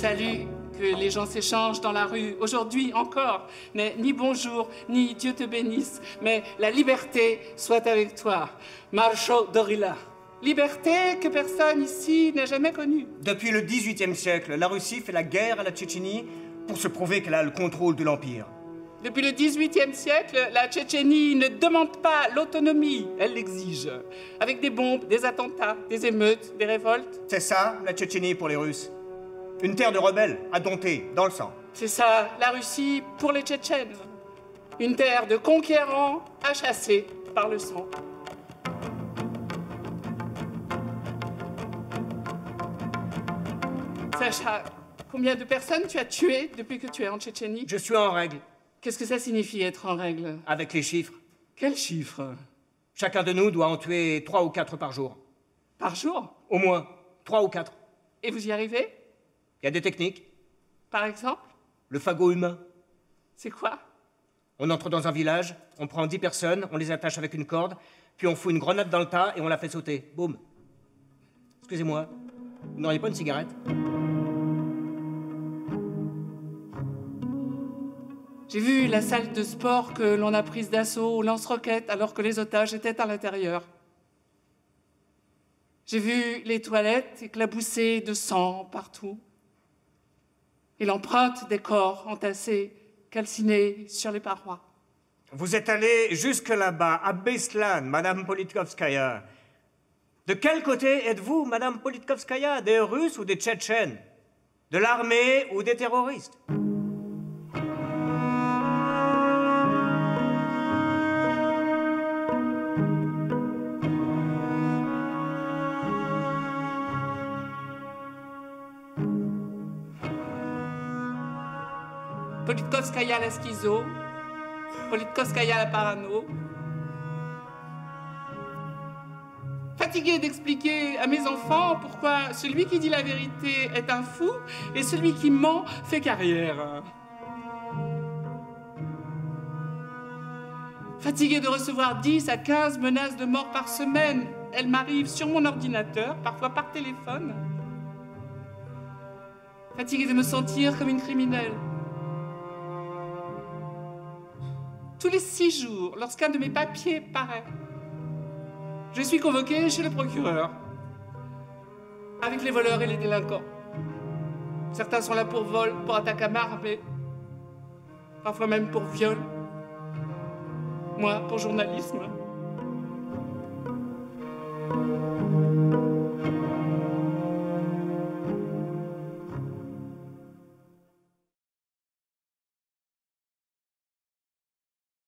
salut que les gens s'échangent dans la rue aujourd'hui encore n'est ni bonjour, ni Dieu te bénisse, mais la liberté soit avec toi. Marcho Dorila. Liberté que personne ici n'a jamais connue. Depuis le XVIIIe siècle, la Russie fait la guerre à la Tchétchénie pour se prouver qu'elle a le contrôle de l'Empire. Depuis le XVIIIe siècle, la Tchétchénie ne demande pas l'autonomie, elle l'exige. Avec des bombes, des attentats, des émeutes, des révoltes. C'est ça, la Tchétchénie pour les Russes. Une terre de rebelles, à dompter, dans le sang. C'est ça, la Russie pour les Tchétchènes. Une terre de conquérants à chasser par le sang. Sacha, combien de personnes tu as tuées depuis que tu es en Tchétchénie? Je suis en règle. Qu'est-ce que ça signifie être en règle? Avec les chiffres. Quels chiffres? Chacun de nous doit en tuer 3 ou 4 par jour. Par jour? Au moins, 3 ou 4. Et vous y arrivez? Il y a des techniques. Par exemple? Le fagot humain. C'est quoi? On entre dans un village, on prend 10 personnes, on les attache avec une corde, puis on fout une grenade dans le tas et on la fait sauter. Boum. Excusez-moi, vous n'auriez pas une cigarette? J'ai vu la salle de sport que l'on a prise d'assaut au lance-roquettes alors que les otages étaient à l'intérieur. J'ai vu les toilettes éclaboussées de sang partout. Et l'empreinte des corps entassés, calcinés sur les parois. Vous êtes allé jusque là-bas, à Beslan, Madame Politkovskaya. De quel côté êtes-vous, Madame Politkovskaya? Des Russes ou des Tchétchènes? De l'armée ou des terroristes? Politkovskaya la schizo, Politkovskaya la parano. Fatiguée d'expliquer à mes enfants pourquoi celui qui dit la vérité est un fou et celui qui ment fait carrière. Fatiguée de recevoir 10 à 15 menaces de mort par semaine, elles m'arrivent sur mon ordinateur, parfois par téléphone. Fatiguée de me sentir comme une criminelle. Tous les 6 jours, lorsqu'un de mes papiers paraît, je suis convoquée chez le procureur, avec les voleurs et les délinquants. Certains sont là pour vol, pour attaque à main armée, parfois même pour viol. Moi, pour journalisme.